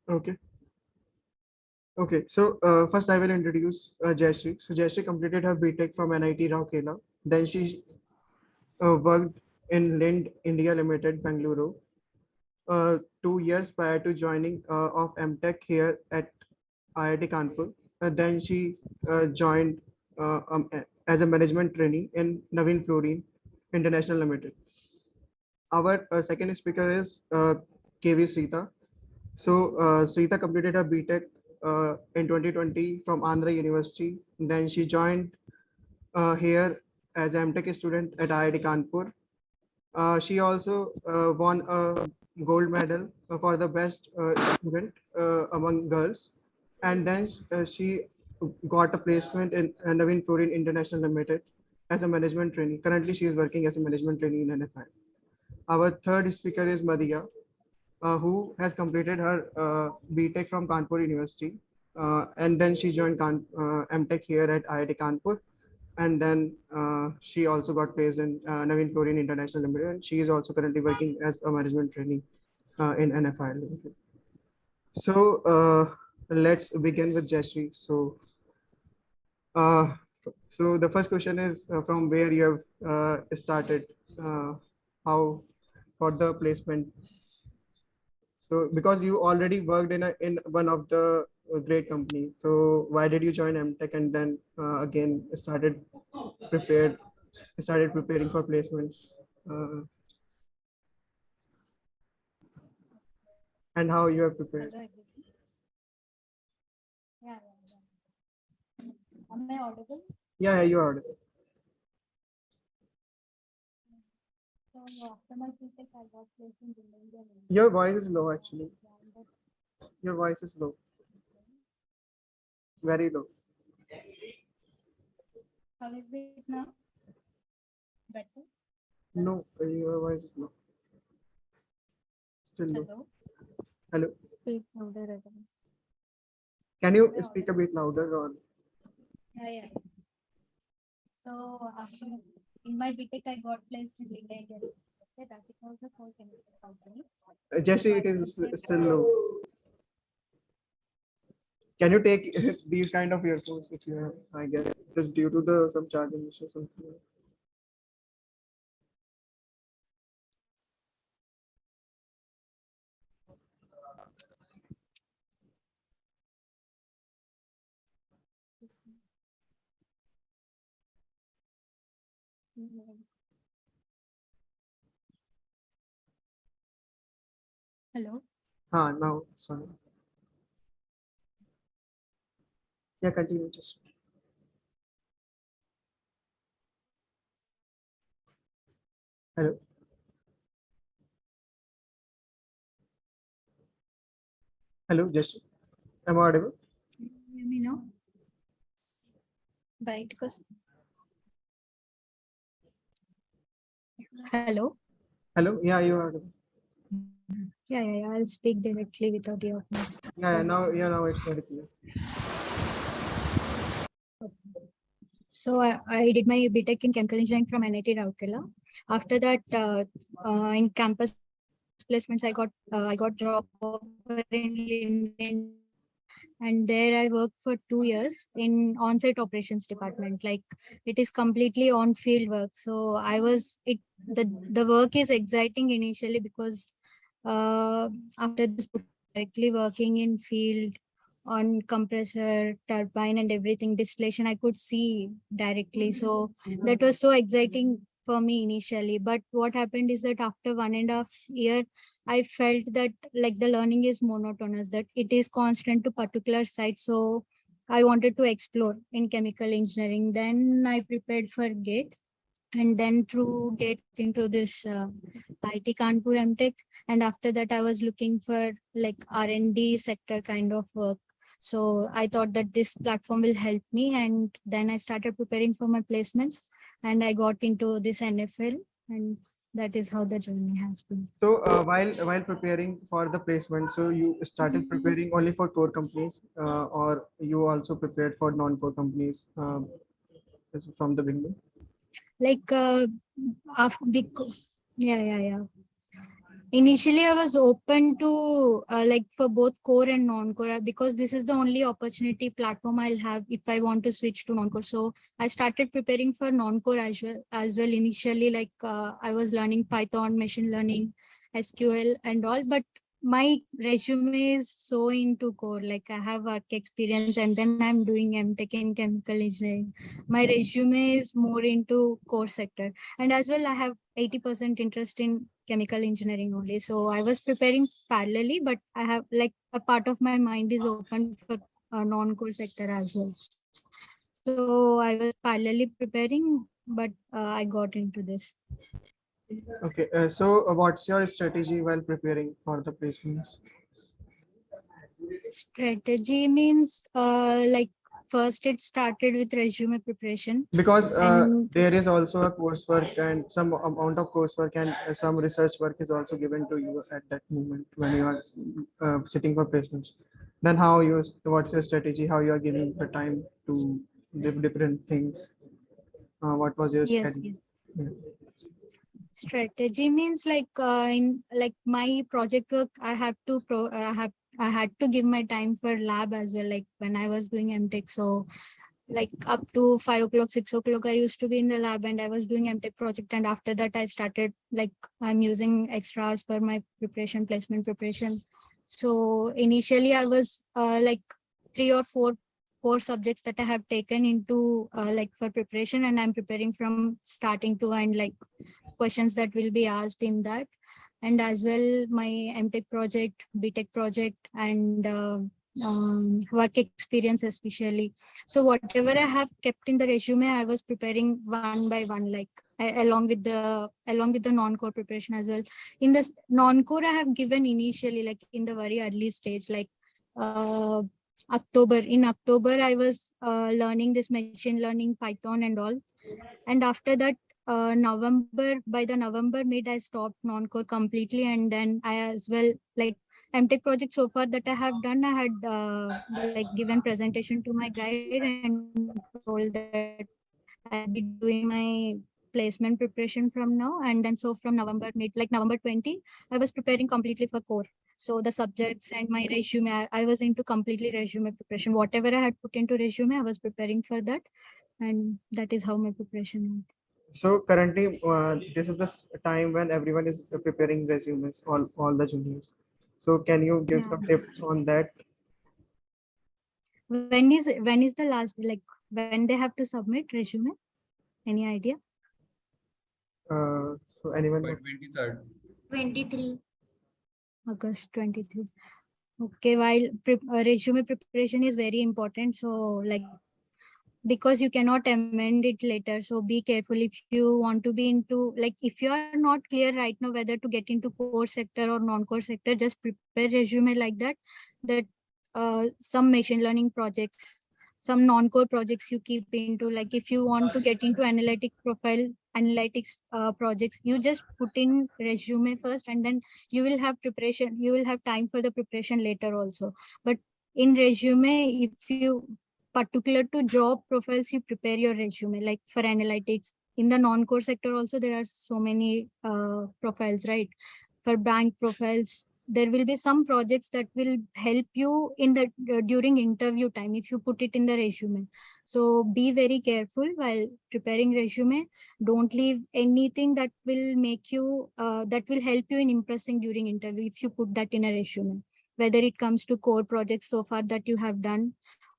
Okay. Okay. So first I will introduce Jayashree. So Jayashree completed her BTech from NIT Rourkela. Then she worked in Lind India Limited, Bangalore. 2 years prior to joining of MTech here at IIT Kanpur. Then she joined as a management trainee in Navin Fluorine International Limited. Our second speaker is KV Srita. So Srita completed her BTech in 2020 from Andhra University. Then she joined here as an MTech student at IIT Kanpur. She also won a gold medal for the best student among girls. And then she got a placement in Navin Fluorine International Limited as a management trainee. Currently, she is working as a management trainee in NFI. Our third speaker is Madhya, who has completed her BTech from Kanpur University. And then she joined MTech here at IIT Kanpur. And then she also got placed in Navin Fluorine International Limited. And she is also currently working as a management trainee in NFI Limited. So let's begin with Jayashree. Uh, so the first question is from where you have started, how for the placement. So because you already worked in one of the great companies, so why did you join MTech and then again prepared started preparing for placements, uh, and how you have prepared? Hello, everyone. Yeah, yeah, yeah. Am I audible? Yeah, you are. So after my BTech, I got placed in India. Your voice is low actually. Yeah, Your voice is low, very low. how is it now? Better? No, your voice is low. Still low. Hello? Hello. Speak louder, again. Can you speak a bit louder or? Yeah, yeah. So after in my BTech, I got placed in India. Okay, that is also called chemical company. Jesse, So it at the is same still low. Can you take these kind of earphones if you have? I guess just due to the some charging issue something. Hello? Now sorry. Yeah, continue. Just hello. Hello, Jesse. Am I audible? Hear me now? Bye. Hello? Hello. Yeah, you are audible. Yeah. I'll speak directly without earphones. Now it's very clear. So I did my BTech in chemical engineering from NIT Rourkela. After that, in campus placements, I got job offer in LinkedIn, and there I worked for 2 years in on-site operations department. Like it is completely on-field work. So I was it the work is exciting initially because after this directly working in field on compressor, turbine and everything distillation, I could see directly. So that was so exciting for me initially. But what happened is that after 1.5 year, I felt that like the learning is monotonous, that it is constant to particular site. So I wanted to explore in chemical engineering. Then I prepared for GATE, and then through GATE into this IT Kanpur MTech. And after that, I was looking for like R&D sector kind of work. So I thought that this platform will help me. And then I started preparing for my placements, and I got into this NFL. And that is how the journey has been. So while preparing for the placement, so you started preparing only for core companies, or you also prepared for non-core companies from the beginning? Like, after, yeah. Initially, I was open to like for both core and non-core because this is the only opportunity platform I'll have if I want to switch to non-core. So I started preparing for non-core as well. Initially, like I was learning Python, machine learning, SQL, and all. But my resume is so into core. Like I have work experience, and then I'm doing MTech in chemical engineering. My resume is more into core sector, and as well I have 80% interest in chemical engineering only. So I was preparing parallelly, but I have like a part of my mind is open for non-core sector as well. So I was parallelly preparing, but I got into this. Okay, so what's your strategy while preparing for the placements? Strategy means like first it started with resume preparation. Because And there is also a coursework and some amount of coursework and some research work is also given to you at that moment when you are sitting for placements. Then how you, what's your strategy, how you are giving the time to different things? What was your yes, strategy? yes. Yeah. Strategy means like in like my project work, I had to give my time for lab as well. Like when I was doing MTech, so like up to 5 o'clock, 6 o'clock, I used to be in the lab and I was doing MTech project. And after that, I started like I'm using extra hours for my preparation, placement preparation. So initially, I was like 3 or 4 subjects that I have taken into like for preparation, and I'm preparing from starting to end, like questions that will be asked in that. And as well, my MTech project, BTech project, and work experience especially. So whatever I have kept in the resume, I was preparing one by one, like along with the non-core preparation as well. In this non-core, I have given initially, like in the very early stage, like uh, October. In October, I was learning this machine learning, Python, and all. And after that, November, by the November mid, I stopped non-core completely. And then I as well, like MTech project so far that I have done, I had like given presentation to my guide and told that I'll be doing my placement preparation from now. And then so from November mid, like November 20, I was preparing completely for core. So the subjects and my resume, I was into completely resume preparation. Whatever I had put into resume, I was preparing for that. And that is how my preparation went. So currently, this is the time when everyone is preparing resumes, all the juniors. So can you give Yeah. some tips on that? When is the last, like when they have to submit resume? Any idea? So anyone? By 23rd. 23. August 23. Okay, while resume preparation is very important. So like because you cannot amend it later, so be careful if you want to be into, like if you are not clear right now whether to get into core sector or non-core sector, just prepare resume like that, that some machine learning projects, some non-core projects you keep into. Like if you want to get into analytics projects, you just put in resume first, and then you will have preparation, you will have time for the preparation later also. But in resume, if you particular to job profiles, you prepare your resume. Like for analytics, in the non-core sector also there are so many profiles, right? For bank profiles, there will be some projects that will help you in the during interview time if you put it in the resume. So be very careful while preparing resume. Don't leave anything that will make you that will help you in impressing during interview if you put that in a resume, whether it comes to core projects so far that you have done,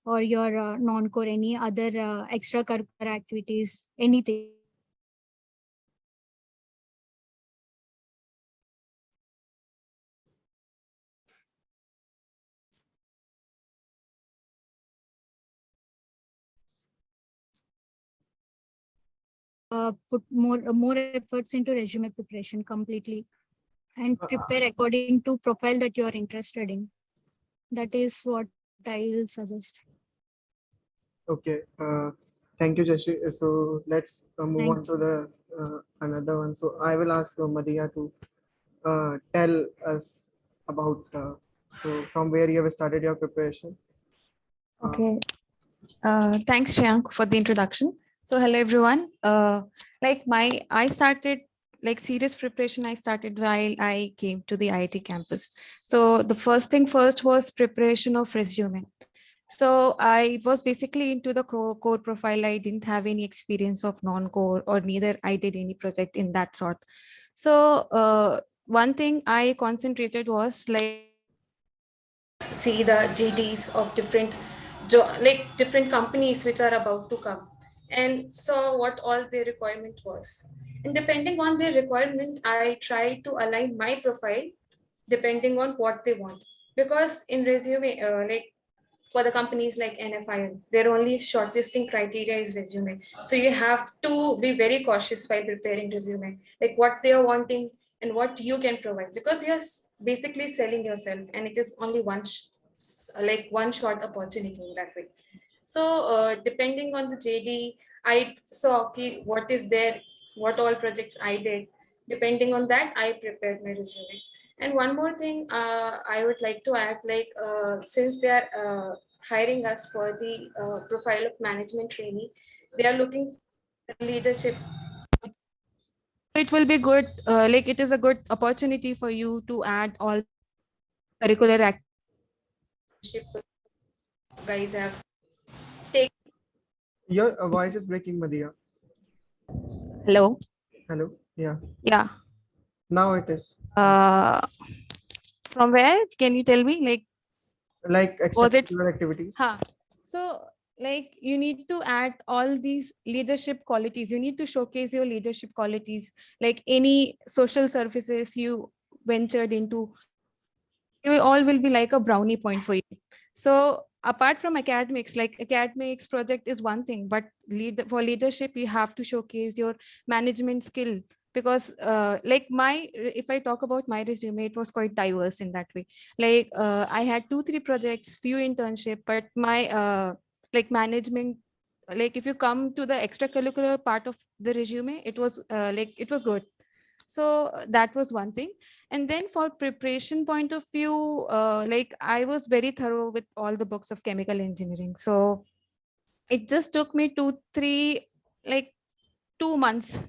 or your non-core, any other extracurricular activities, anything. Put more efforts into resume preparation completely, and prepare according to profile that you are interested in. That is what I will suggest. Okay. Thank you, Jashi. So let's move Thank on to the another one. So I will ask Madhya to tell us about so from where you have started your preparation. Okay. Thanks, Shreyank, for the introduction. So, hello everyone. I started like serious preparation I started while I came to the IIT campus. So the first thing first was preparation of resume. So I was basically into the core profile. I didn't have any experience of non-core, or neither I did any project in that sort. So one thing I concentrated was like see the GDs of different like different companies which are about to come, and saw what all their requirement was. And depending on their requirement, I try to align my profile depending on what they want. Because in resume, like for the companies like NFIL, their only shortlisting criteria is resume. So you have to be very cautious while preparing resume, like what they are wanting and what you can provide, because you're basically selling yourself, and it is only like one short opportunity in that way. So depending on the JD, I saw okay, what is there, what all projects I did. Depending on that, I prepared my resume. And one more thing, I would like to add, like since they are hiring us for the profile of management trainee, they are looking for leadership. It will be good, like it is a good opportunity for you to add all curricular activities guys have taken. Your voice is breaking, Madhya. Hello. Hello. Yeah. Yeah. Now it is. Uh, from where? Can you tell me? Like Was it? extracurricular activities. Huh. So, like, you need to add all these leadership qualities. You need to showcase your leadership qualities, like any social services you ventured into. They all will be like a brownie point for you. So, apart from academics, like academics project is one thing, but for leadership, you have to showcase your management skill. Because like if I talk about my resume, it was quite diverse in that way. Like I had 2-3 projects, few internship, but my like management, like if you come to the extracurricular part of the resume, it was like it was good. So that was one thing. And then for preparation point of view, like I was very thorough with all the books of chemical engineering. So it just took me 2-3, like 2 months,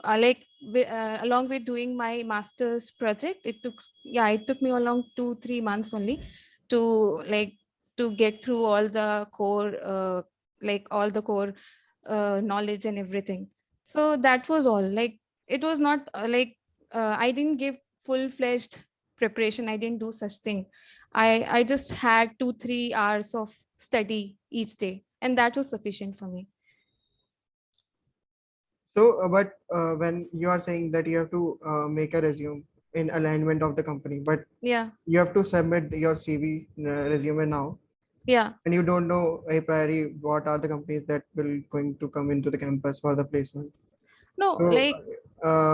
along with doing my master's project. It took me along 2-3 months only to like to get through all the core all the core knowledge and everything. So that was all. Like it was not I didn't give full-fledged preparation. I didn't do such thing. I just had 2-3 hours of study each day, and that was sufficient for me. So, but when you are saying that you have to make a resume in alignment of the company, but Yeah. you have to submit your CV resume now, Yeah. and you don't know a priori what are the companies that will going to come into the campus for the placement. No, So,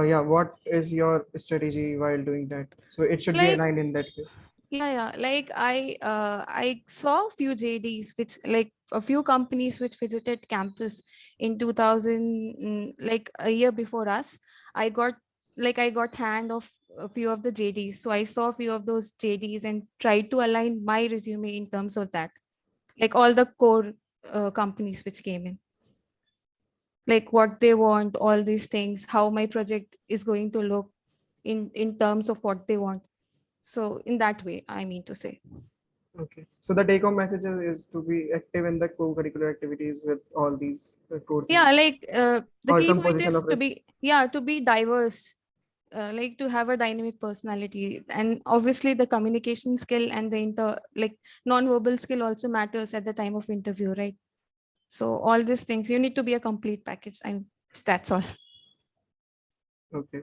yeah, what is your strategy while doing that? So it should be like aligned in that way. yeah, like I saw a few JDs, which like a few companies which visited campus in 2000, like a year before us. I got hand of a few of the JDs, so I saw a few of those JDs and tried to align my resume in terms of that, like all the core companies which came in, like what they want, all these things, how my project is going to look in terms of what they want. So in that way, I mean to say. Okay. So the take-home message is to be active in the co-curricular activities with all these core Yeah, things like the or key point composition is of it. to be diverse, like to have a dynamic personality, and obviously the communication skill and the non-verbal skill also matters at the time of interview, right? So all these things, you need to be a complete package. That's all. Okay.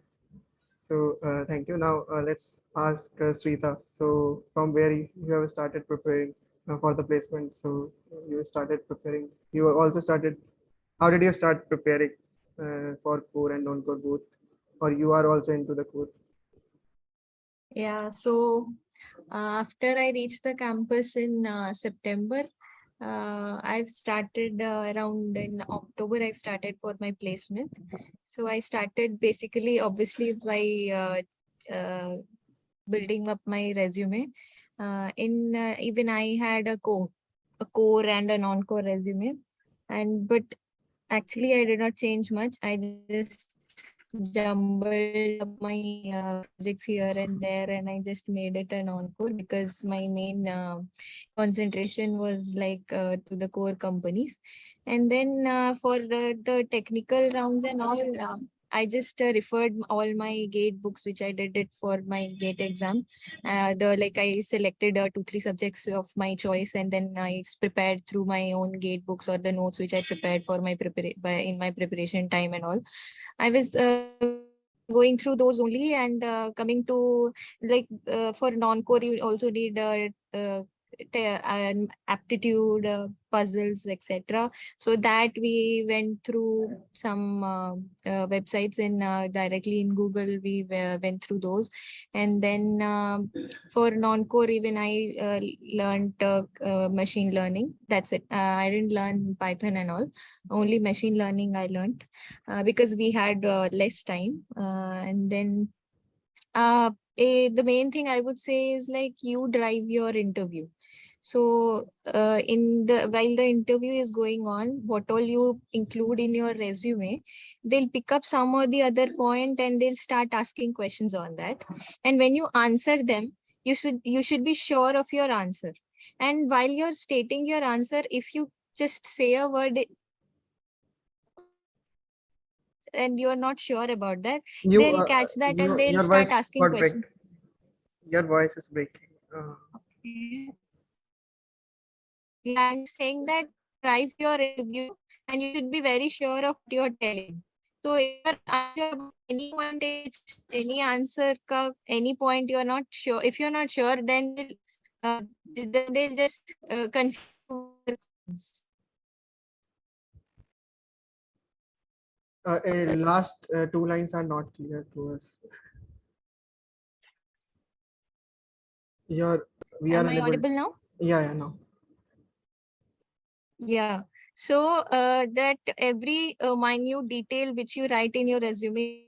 So thank you. Now let's ask Srita. So from where you have started preparing for the placement? So you started preparing. You also started. How did you start preparing for core and non-core both, or you are also into the core? Yeah, so after I reached the campus in September, I've started around in October, I've started for my placement. So I started basically, obviously, by building up my resume. Even I had a core and a non-core resume, but actually I did not change much. I just jumbled up my projects here and there, and I just made it an encore because my main concentration was like to the core companies. And then for the technical rounds and all, I just referred all my gate books which I did it for my gate exam. The like I selected 2 3 subjects of my choice, and then I prepared through my own gate books or the notes which I prepared for my in my preparation time and all. I was going through those only, and coming to like for non-core, you also need aptitude puzzles, etc. So that we went through some websites and directly in Google we went through those, and then for non-core even I learned machine learning. That's it. I didn't learn Python and all. Only machine learning I learned because we had less time. And then the main thing I would say is like you drive your interview. So in the while the interview is going on, what all you include in your resume, they'll pick up some or the other point and they'll start asking questions on that. And when you answer them, you should be sure of your answer. And while you're stating your answer, if you just say a word and you're not sure about that, You, they'll catch that and they'll your start voice asking got break. questions. Your voice is breaking. Yeah, I'm saying that drive your interview and you should be very sure of what you're telling. So if you're unsure about any pointage, any answer, any point you're not sure, if you're not sure, then they'll just confuse you. Last two lines are not clear to us. Your, we are Am I unable. audible now? Yeah, no. Yeah. So that every minute detail which you write in your resume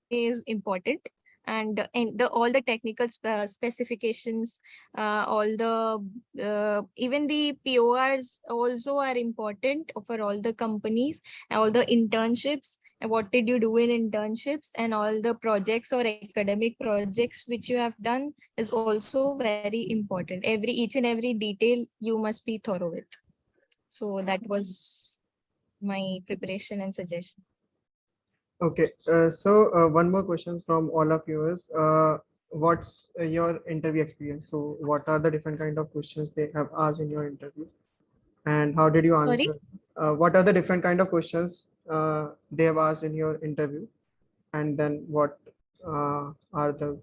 is important, and all the technical specifications, all the even the PORs also are important for all the companies, all the internships, and what did you do in internships, and all the projects or academic projects which you have done is also very important. Each and every detail you must be thorough with. So that was my preparation and suggestion. Okay. One more question from all of you is, what's your interview experience? So what are the different kind of questions they have asked in your interview, and how did you Sorry? answer? What are the different kind of questions they have asked in your interview, and then what are the,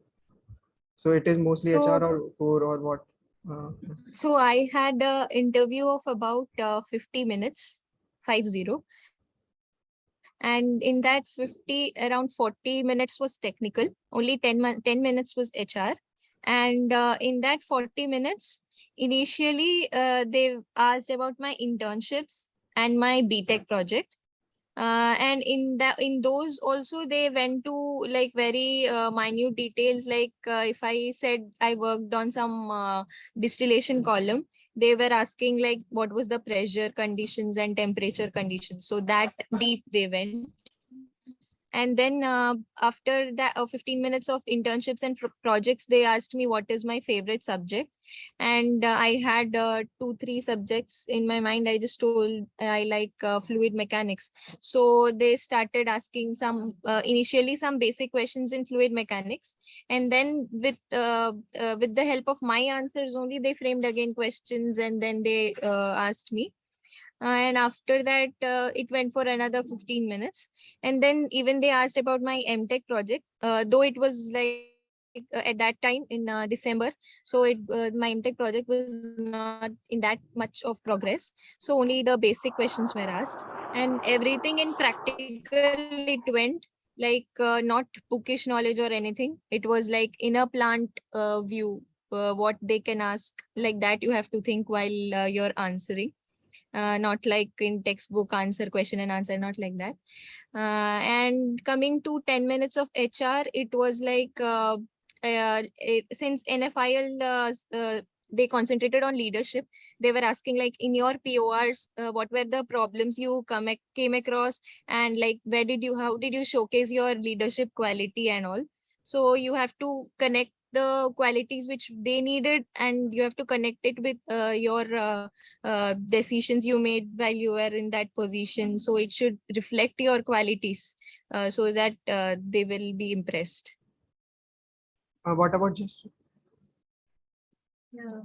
so it is mostly So HR or core or what? Uh, So I had a interview of about 50 minutes, 50. And in that around 40 minutes was technical. Only 10 minutes was HR. And in that 40 minutes, initially they asked about my internships and my BTech project. And in those also they went to like very minute details, like if I said I worked on some distillation column, they were asking like what was the pressure conditions and temperature conditions, so that deep they went. And then after that 15 minutes of internships and projects, they asked me what is my favorite subject. And I had 2 3 subjects in my mind. I just told I like fluid mechanics. So they started asking some initially some basic questions in fluid mechanics, and then with the help of my answers only, they framed again questions, and then they asked me. And after that, it went for another 15 minutes. And then even they asked about my MTech project, though it was like at that time in December. So my MTech project was not in that much of progress. So only the basic questions were asked. And everything in practical, it went like not bookish knowledge or anything. It was like in a plant view, what they can ask, like that you have to think while you're answering, not like in textbook answer question and answer, not like that. And coming to 10 minutes of HR, it was like since NFIL they concentrated on leadership. They were asking like in your PORs, what were the problems you came across, and like how did you showcase your leadership quality and all. So you have to connect the qualities which they needed, and you have to connect it with your decisions you made while you were in that position. So it should reflect your qualities, so that they will be impressed. What about just Yeah.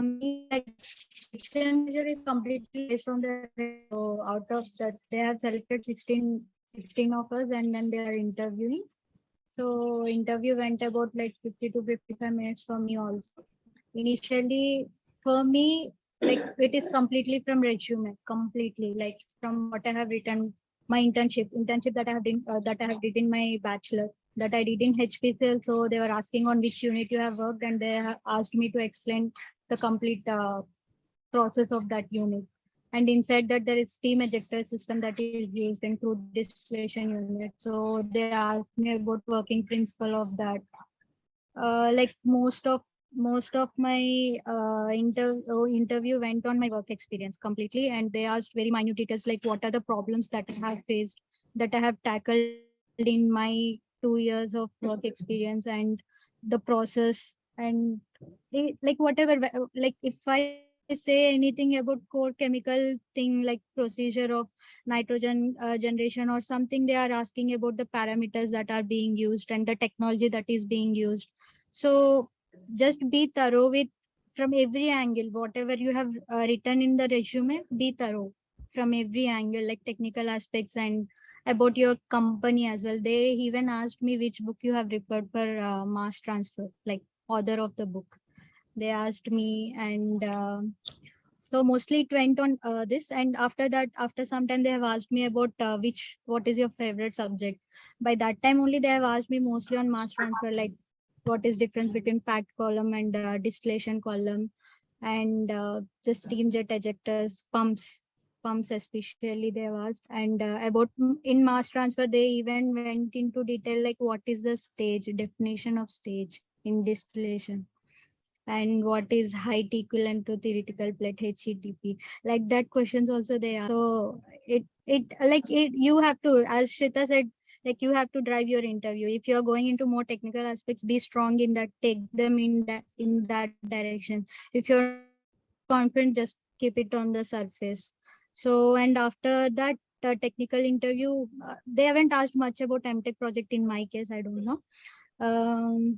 Me, like section measure is completely based on the so out of that they have selected 16 of us and then they are interviewing. So interview went about like 50 to 55 minutes for me also. Initially, for me, like it is completely from resume, completely like from what I have written, my internship that I have did in my bachelor, that I did in HPCL. So they were asking on which unit you have worked, and they have asked me to explain the complete process of that unit. And inside that there is steam ejector system that is used in crude distillation unit. So they asked me about working principle of that. Like most of my interview went on my work experience completely, and they asked very minute details like what are the problems that I have faced, that I have tackled in my 2 years of work experience, and the process, and like whatever, like if I say anything about core chemical thing like procedure of nitrogen generation or something, they are asking about the parameters that are being used and the technology that is being used. So just be thorough with from every angle, whatever you have written in the resume, be thorough from every angle, like technical aspects and about your company as well. They even asked me which book you have referred for mass transfer, like author of the book. They asked me, and so mostly it went on this. And after that, after some time, they have asked me about what is your favorite subject. By that time only, they have asked me mostly on mass transfer, like what is difference between packed column and distillation column, and the steam jet ejectors, pumps especially they have asked. And about in mass transfer, they even went into detail like what is the stage, definition of stage in distillation, and what is height equivalent to theoretical plate, HETP, like that questions also they are. So it you have to, as Shrita said, like you have to drive your interview. If you are going into more technical aspects, be strong in that, take them in that direction. If you're not confident, just keep it on the surface. So, and after that technical interview, they haven't asked much about MTech project in my case, I don't know.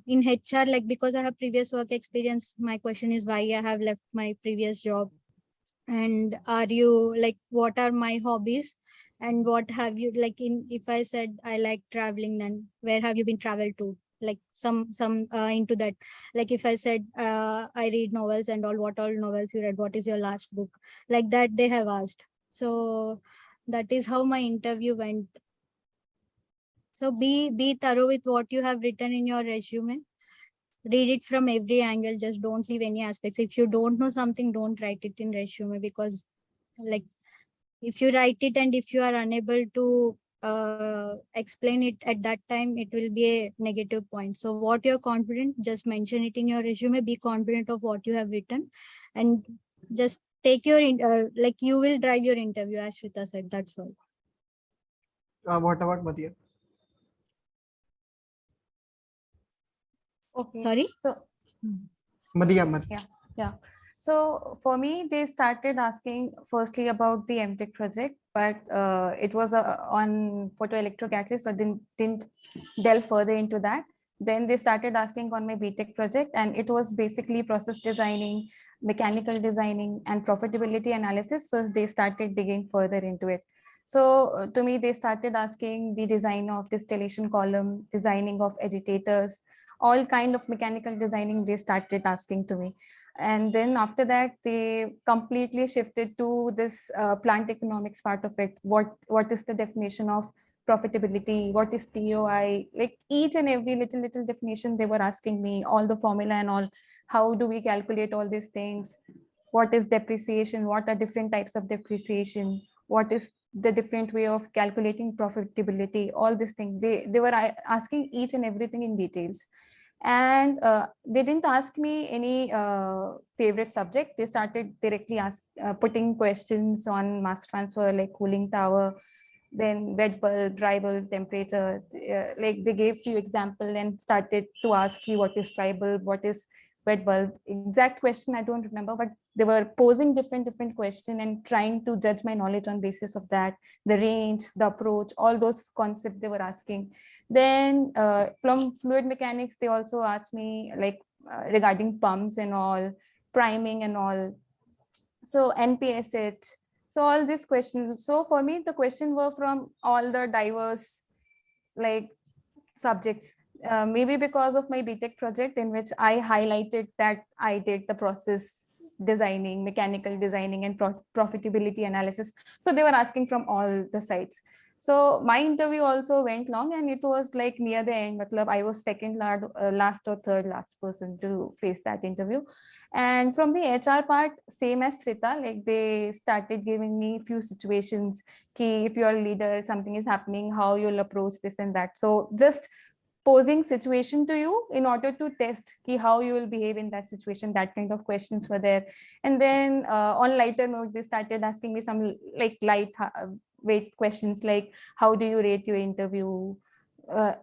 In HR, like because I have previous work experience, my question is why I have left my previous job, and are you like what are my hobbies, and what have you like in, if I said I like traveling, then where have you been traveled to, like some into that. Like if I said I read novels and all, what all novels you read, what is your last book, like that they have asked. So that is how my interview went. So be thorough with what you have written in your resume. Read it from every angle. Just don't leave any aspects. If you don't know something, don't write it in resume, because like if you write it and if you are unable to explain it at that time, it will be a negative point. So what you're confident, just mention it in your resume. Be confident of what you have written, and just take your like you will drive your interview, as Shrita said. That's all. what about Madhya? Okay. Sorry. So Madhya. yeah. So for me, they started asking firstly about the MTech project, but it was on photoelectrocatalyst, so didn't delve further into that. Then they started asking on my BTech project, and it was basically process designing, mechanical designing, and profitability analysis. So they started digging further into it. So to me, they started asking the design of distillation column, designing of agitators, all kind of mechanical designing they started asking to me. And then after that they completely shifted to this plant economics part of it. What is the definition of profitability, what is TOI, like each and every little definition they were asking me, all the formula and all, how do we calculate all these things, what is depreciation, what are different types of depreciation, what is the different way of calculating profitability, all these things they were asking each and everything in details. And they didn't ask me any favorite subject. They started directly putting questions on mass transfer, like cooling tower, then wet bulb, dry bulb, temperature. Like they gave few example and started to ask you what is dry bulb, what is wet bulb. Exact question I don't remember, but they were posing different question and trying to judge my knowledge on basis of that, the range, the approach, all those concepts they were asking. Then from fluid mechanics, they also asked me like regarding pumps and all, priming and all. So NPS it. So all these questions. So for me, the question were from all the diverse like subjects. Maybe because of my BTech project in which I highlighted that I did the process designing, mechanical designing, and profitability analysis. So they were asking from all the sides. So my interview also went long, and it was like near the end. Matlab, I was second last or third last person to face that interview. And from the HR part, same as Srita, like they started giving me few situations. Ki if you're a leader, something is happening, how you'll approach this and that. So just posing situation to you in order to test ki how you will behave in that situation. That kind of questions were there. And then on lighter note, they started asking me some like light weight questions like how do you rate your interview.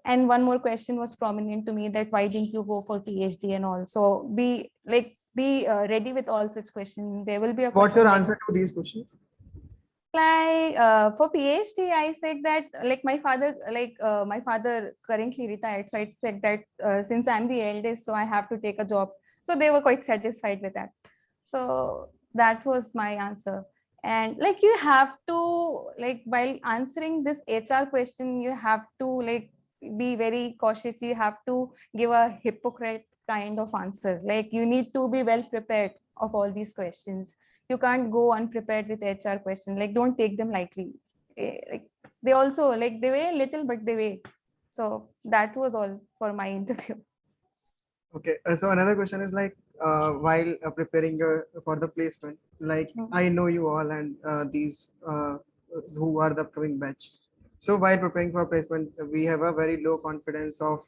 And one more question was prominent to me, that why didn't you go for PhD and all. So be ready with all such questions. There will be a What's your question like, answer to these questions? like for PhD, I said that like my father currently retired, so I said that since I'm the eldest, so I have to take a job. So they were quite satisfied with that. So that was my answer. And like you have to, like while answering this HR question, you have to like be very cautious. You have to give a hypocrite kind of answer. Like you need to be well prepared of all these questions. You can't go unprepared with HR question. Like don't take them lightly. Like they also like they weigh little, but they weigh. So that was all for my interview. Okay, so another question is like while preparing for the placement, like I know you all and these who are the upcoming batch. So while preparing for placement, we have a very low confidence of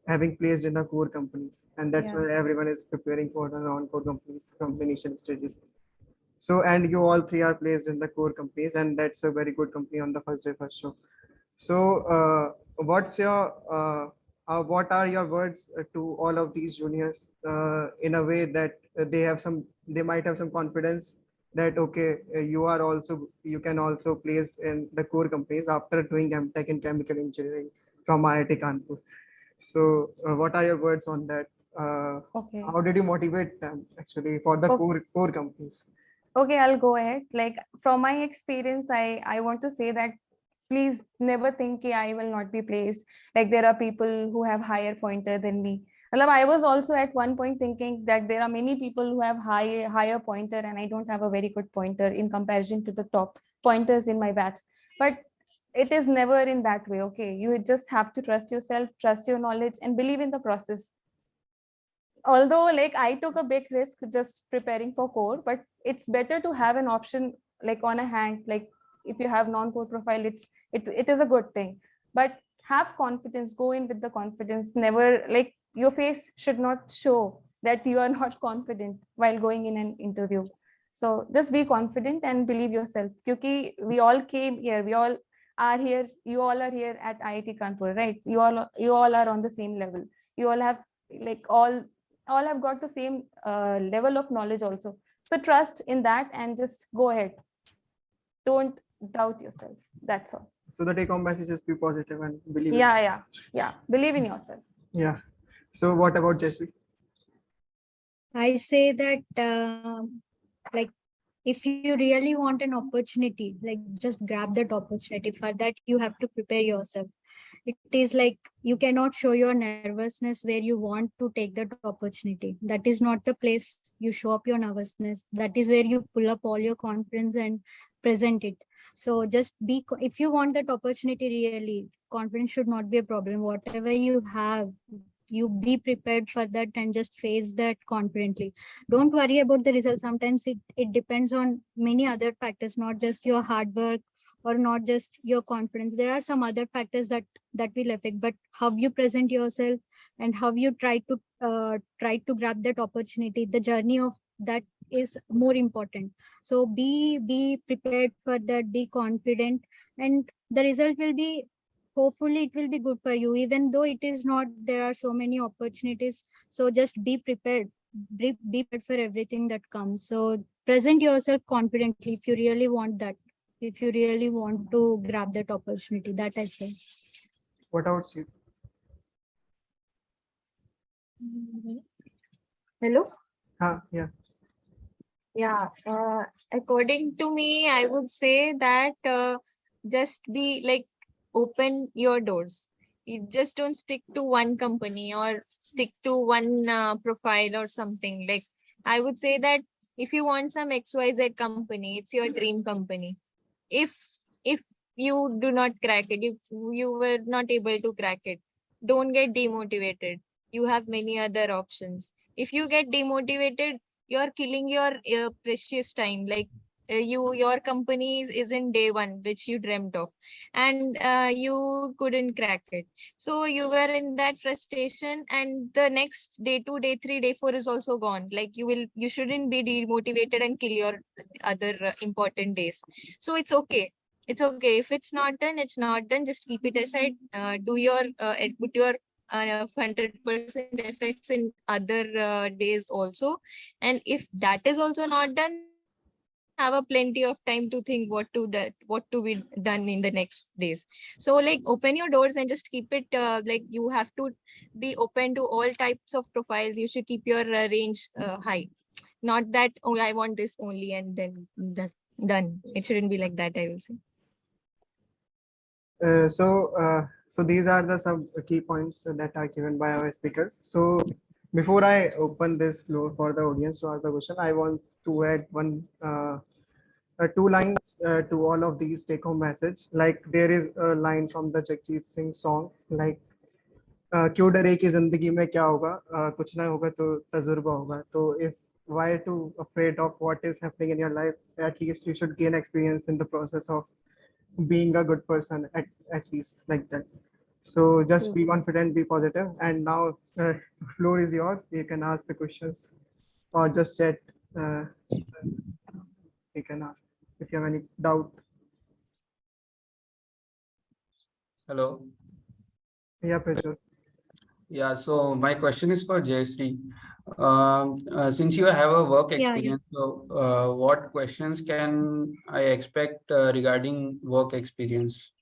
having placed in the core companies, and that's Yeah. why everyone is preparing for the non-core companies from the initial stages. So, and you all three are placed in the core companies, and that's a very good company on the first day, first show. So, what are your words to all of these juniors in a way that they might have some confidence that okay, you can also placed in the core companies after doing MTech in chemical engineering from IIT Kanpur. So, what are your words on that? Okay. How did you motivate them actually for the Okay. core companies? Okay, I'll go ahead. Like from my experience, I want to say that please never think ki I will not be placed. Like there are people who have higher pointer than me. Matlab, I was also at one point thinking that there are many people who have higher pointer and I don't have a very good pointer in comparison to the top pointers in my batch. But it is never in that way. Okay, you just have to trust yourself, trust your knowledge, and believe in the process. Although like I took a big risk just preparing for core, but it's better to have an option like on a hand. Like if you have non-core profile, it is a good thing. But have confidence, go in with the confidence. Never like your face should not show that you are not confident while going in an interview. So just be confident and believe yourself. Because we all came here, we all are here, you all are here at IIT Kanpur, right? You all are on the same level. You all have like all have got the same level of knowledge also. So trust in that and just go ahead. Don't doubt yourself. That's all. So the take home message is be positive and believe. Yeah. Believe in yourself. Yeah. So what about Jeffrey? I say that like if you really want an opportunity, like just grab that opportunity. For that, you have to prepare yourself. It is like you cannot show your nervousness where you want to take that opportunity. That is not the place you show up your nervousness. That is where you pull up all your confidence and present it. So just if you want that opportunity really, confidence should not be a problem. Whatever you have, you be prepared for that and just face that confidently. Don't worry about the result. Sometimes it depends on many other factors, not just your hard work or not just your confidence. There are some other factors that will affect, but how you present yourself and how you try to grab that opportunity, the journey of that is more important. So be prepared for that, be confident, and the result will be, hopefully it will be good for you, even though it is not, there are so many opportunities. So just be prepared, be prepared for everything that comes. So present yourself confidently if you really want that, if you really want to grab that opportunity, that I say. What else you? Hello. Yeah. Yeah, according to me, I would say that just be like open your doors. You just don't stick to one company or stick to one profile or something. Like I would say that if you want some XYZ company, it's your dream company. If you do not crack it, you were not able to crack it, don't get demotivated. You have many other options. If you get demotivated, you're killing your precious time. Like your company is in day one which you dreamt of, and you couldn't crack it. So you were in that frustration, and the next day 2, day 3, day 4 is also gone. Like you shouldn't be demotivated and kill your other important days. So it's okay if it's not done, it's not done. Just keep it aside. Do your put your 100% effects in other days also. And if that is also not done, then have a plenty of time to think what to be done in the next days. So like open your doors and just keep it like you have to be open to all types of profiles. You should keep your range high. Not that, oh, I want this only and then that done. It shouldn't be like that, I will say. So these are the some key points that are given by our speakers. So before I open this floor for the audience to ask the question, I want to add two lines to all of these take-home message. Like there is a line from the Jagjit Singh song, like क्यों डरे कि जिंदगी में क्या होगा, कुछ ना होगा तो तजुर्बा होगा. तो if why to afraid of what is happening in your life, at least you should gain experience in the process of being a good person, at least like that. So just be confident, be positive, and now floor is yours. You can ask the questions or just chat. uh, you can ask if you have any doubt. Hello. Yeah, Prajwal. Yeah, so my question is for Jayashree. Since you have a work Yeah. experience, so what questions can I expect regarding work experience?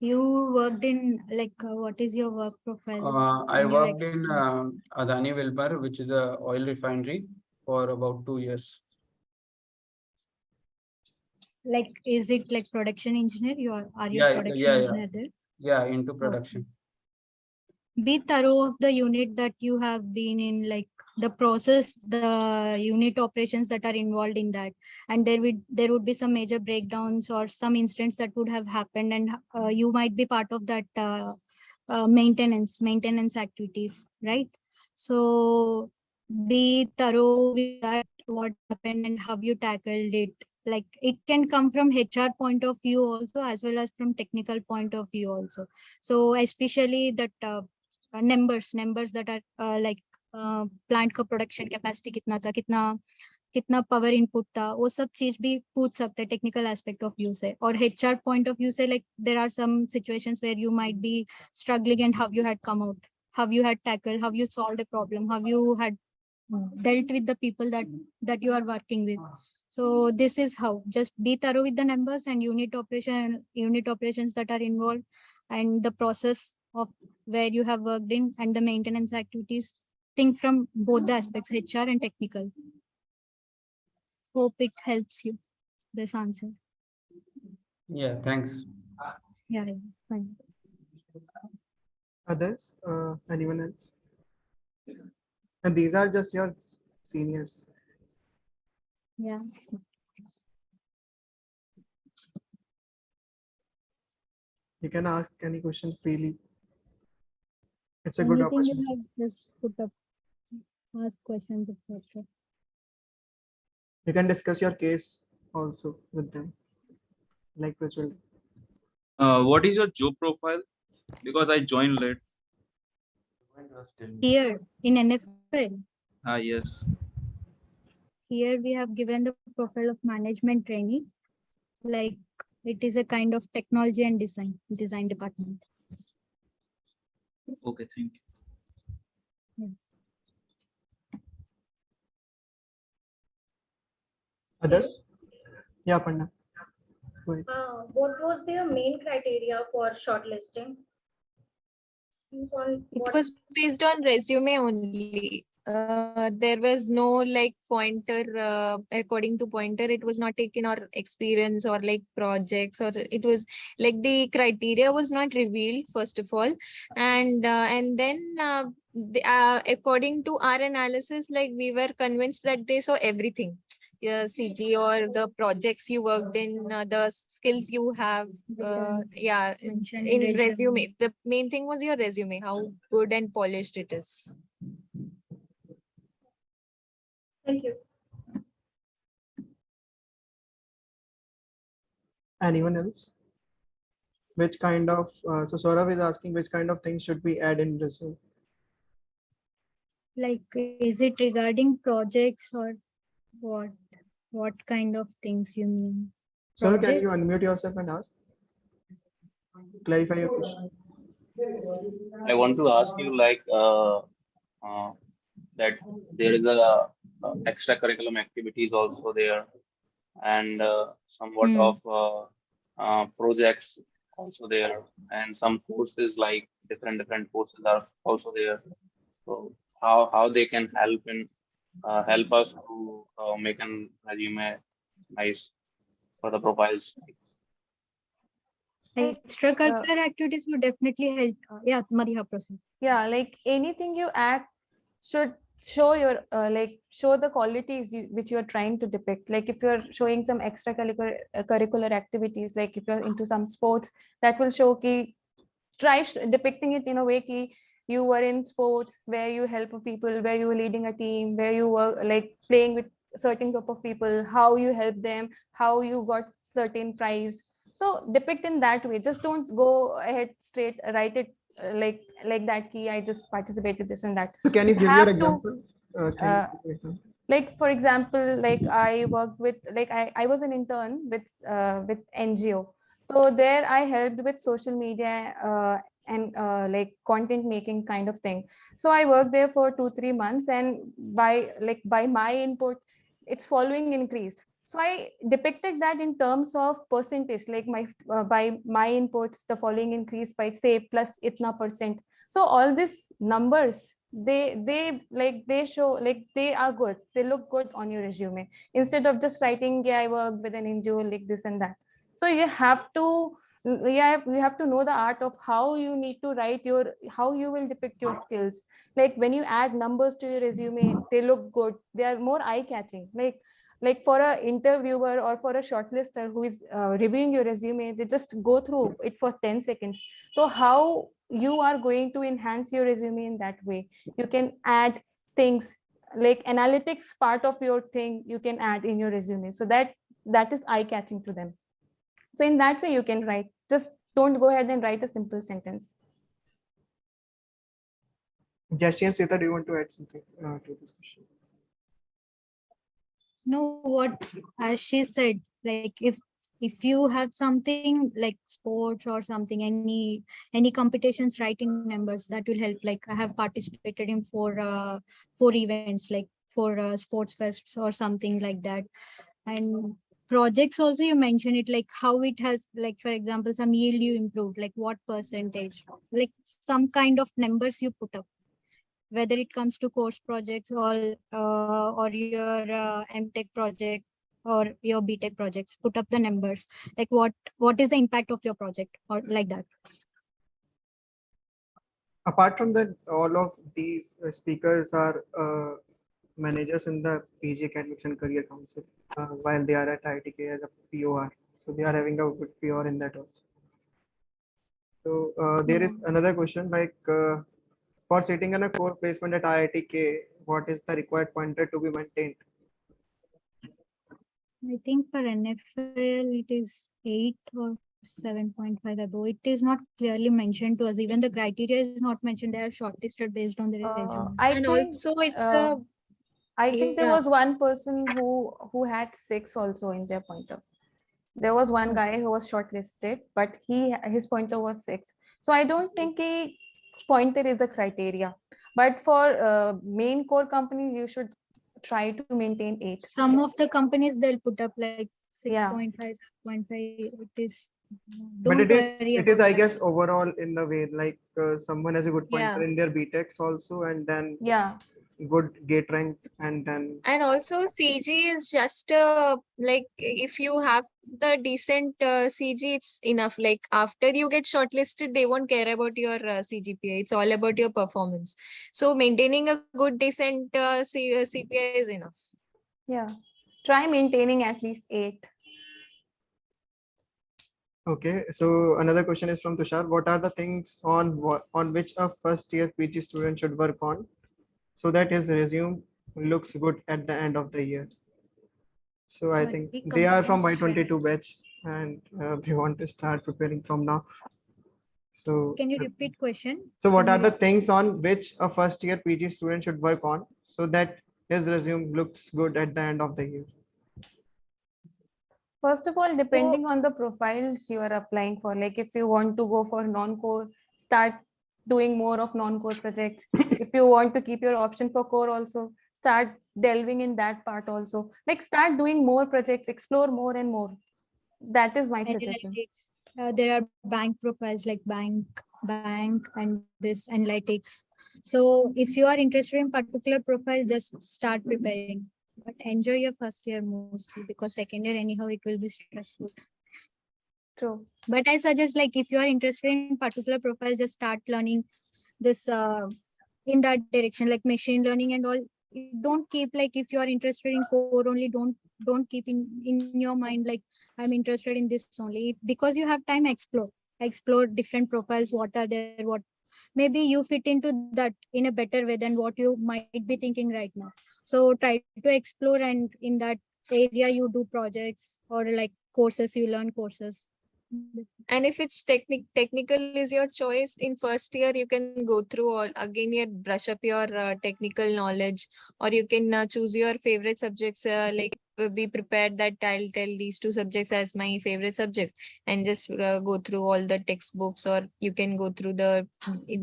You worked in like what is your work profile? I and your worked in Adani Wilmar, which is a oil refinery, for about 2 years. Like is it like production engineer? Are you Yeah, production yeah, yeah. engineer there? Yeah, into production. Be thorough of the unit that you have been in, like the process, the unit operations that are involved in that, and there would be some major breakdowns or some incidents that would have happened, and you might be part of that maintenance activities, right? So be thorough with that, what happened and how you tackled it. Like it can come from HR point of view also, as well as from technical point of view also. So especially that numbers that are like plant का production capacity कितना था, कितना power input था, वो सब चीज भी पूछ सकते हैं टेक्निकल एस्पेक्ट ऑफ व्यू से. और HR पॉइंट ऑफ व्यू से like there are some situations where you might be struggling and how you had come out, how you had tackled, how you solved a problem, how you had dealt with the people that you are working with. So this is how, just be thorough with the numbers and unit operations that are involved, and the process of where you have worked in, and the maintenance activities. Think from both the aspects, HR and technical. Hope it helps you, this answer. Yeah, thanks. Yeah, fine. Others, anyone else? And these are just your seniors. Yeah. You can ask any question freely. It's a good Anything you opportunity. have, just put up, ask questions, etc. You can discuss your case also with them. like Prajwal? What is your job profile? Because I joined late. Here in NFL, Yes. here we have given the profile of management trainee. Like it is a kind of technology and design department. Okay, thank you. Others? Yeah, Panna. Go ahead. What was their main criteria for shortlisting? Seems on It what was based on resume only. There was no like pointer, according to pointer, it was not taken, or experience, or like projects, or it was like the criteria was not revealed first of all. And then according to our analysis, like we were convinced that they saw everything. CG or the projects you worked in, the skills you have, yeah, Mention in resume. The main thing was your resume, how good and polished it is. Thank you. Anyone else? Which kind of, so Saurav is asking which kind of things should we add in resume? Like, is it regarding projects or what? What kind of things you mean? Saurav, can you Projects? unmute yourself and ask? Clarify your question. I want to ask you that there is a extracurriculum activities also there, and somewhat Hmm. of projects also there, and some courses like different courses are also there. So how they can help us to make an resume nice for the profiles. Extracurricular activities would definitely help. Yeah, Madhya, proceed. Yeah, like anything you add should show your show the qualities which you are trying to depict. Like if you're showing some extracurricular curricular activities, like if you're into some sports, that will show ki depicting it in a way ki you were in sports where you help people, where you were leading a team, where you were like playing with certain group of people, how you help them, how you got certain prize. So depict in that way. Just don't go ahead straight, write it like that key. I just participated this and that. So can you You give your have to, example? Can you uh, give your example? like for example, like I worked with, like I was an intern with NGO. So there I helped with social media and like content making kind of thing. So I worked there for 2-3 months, and by my input, its following increased. So I depicted that in terms of percentage, like by my inputs, the following increased by say plus itna percent. So all these numbers, they show like they are good, they look good on your resume, instead of just writing, yeah, I work with an NGO like this and that. So you have to, yeah, you have to know the art of how you need to write your, how you will depict your skills. Like when you add numbers to your resume, they look good, they are more eye catching. Like for a interviewer or for a shortlister who is reviewing your resume, they just go through it for 10 seconds. So how you are going to enhance your resume in that way? You can add things like analytics part of your thing, you can add in your resume, so that is eye catching to them. So in that way you can write. Just don't go ahead and write a simple sentence. Jashti and Sita, do you want to add something to this question? No, what as she said, like if you have something like sports or something, any competitions, writing numbers, that will help. Like I have participated in four events, like for sports fests or something like that. And projects also, you mentioned it, like how it has, like for example, some yield you improved, like what percentage, like some kind of numbers you put up, whether it comes to course projects or your MTech project or your BTech projects, put up the numbers, like what is the impact of your project or like that. Apart from that, all of these speakers are managers in the PG Academics and Career Council while they are at IITK as a POR. So they are having a good POR in that also. So there is another question, like for sitting in a core placement at IITK, what is the required pointer to be maintained? I think for NFL it is 8 or 7.5 above. It is not clearly mentioned to us. Even the criteria is not mentioned. They are shortlisted based on the resume. I And think also it's uh, I think there yeah. was one person who had 6 also in their pointer. There was one guy who was shortlisted, but his pointer was 6. So I don't think he pointer is the criteria. But for main core companies, you should try to maintain 8. Some of the companies they'll put up like Yeah. 6.5, 7.5. It is, But don't worry it is, about I that. guess, overall in the way, like someone has a good pointer Yeah. in their BTechs also, and then Yeah. good gate rank, and then And also CG is just like if you have the decent CG, it's enough. Like after you get shortlisted, they won't care about your CGPA. It's all about your performance. So maintaining a good decent CPA is enough. Yeah. Try maintaining at least 8. okay. So another question is from Tushar. What are the things on which a first year PG student should work on so that his resume looks good at the end of the year? So I Sorry, think they come are again. from Y22 batch, and they want to start preparing from now. So, Can you repeat question? so what Can you are the repeat? things on which a first year PG student should work on so that his resume looks good at the end of the year? First of all, So depending on the profiles you are applying for, like if you want to go for non-core, start doing more of non-core projects. If you want to keep your option for core also, start delving in that part also. Like start doing more projects, explore more and more. That is my suggestion. Analytics. There are bank profiles like bank and this analytics. So if you are interested in particular profile, just start preparing. But enjoy your first year mostly because second year anyhow it will be stressful. True. But I suggest like if you are interested in particular profile, just start learning this in that direction, like machine learning and all. Don't keep like if you are interested in core only, don't keep in your mind like I'm interested in this only. Because you have time, explore different profiles, what are there, what maybe you fit into that in a better way than what you might be thinking right now. So try to explore, and in that area you do projects or like courses, you learn courses. and if it's technical is your choice, in first year you can go through all again yet brush up your technical knowledge, or you can choose your favorite subjects, like be prepared that I'll tell these two subjects as my favorite subjects, and just go through all the textbooks, or you can go through the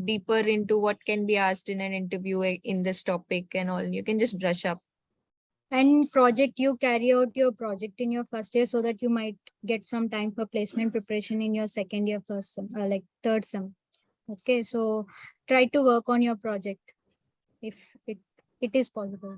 deeper into what can be asked in an interview in this topic and all. You can just brush up. And project, you carry out your project in your first year so that you might get some time for placement preparation in your second year, first sem, like third sem. Okay, so try to work on your project if it is possible.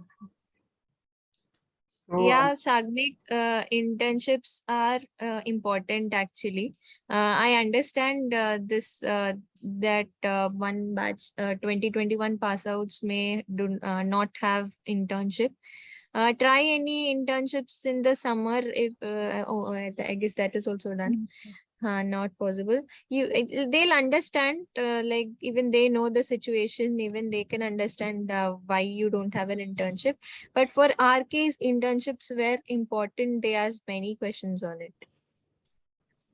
So, Yeah, Sagnik, internships are important actually. I understand this that one batch 2021 pass outs may do not have internship. Try any internships in the summer if I guess that is also done. Not possible. They'll understand, like even they know the situation, even they can understand why you don't have an internship. But for our case, internships were important. They asked many questions on it.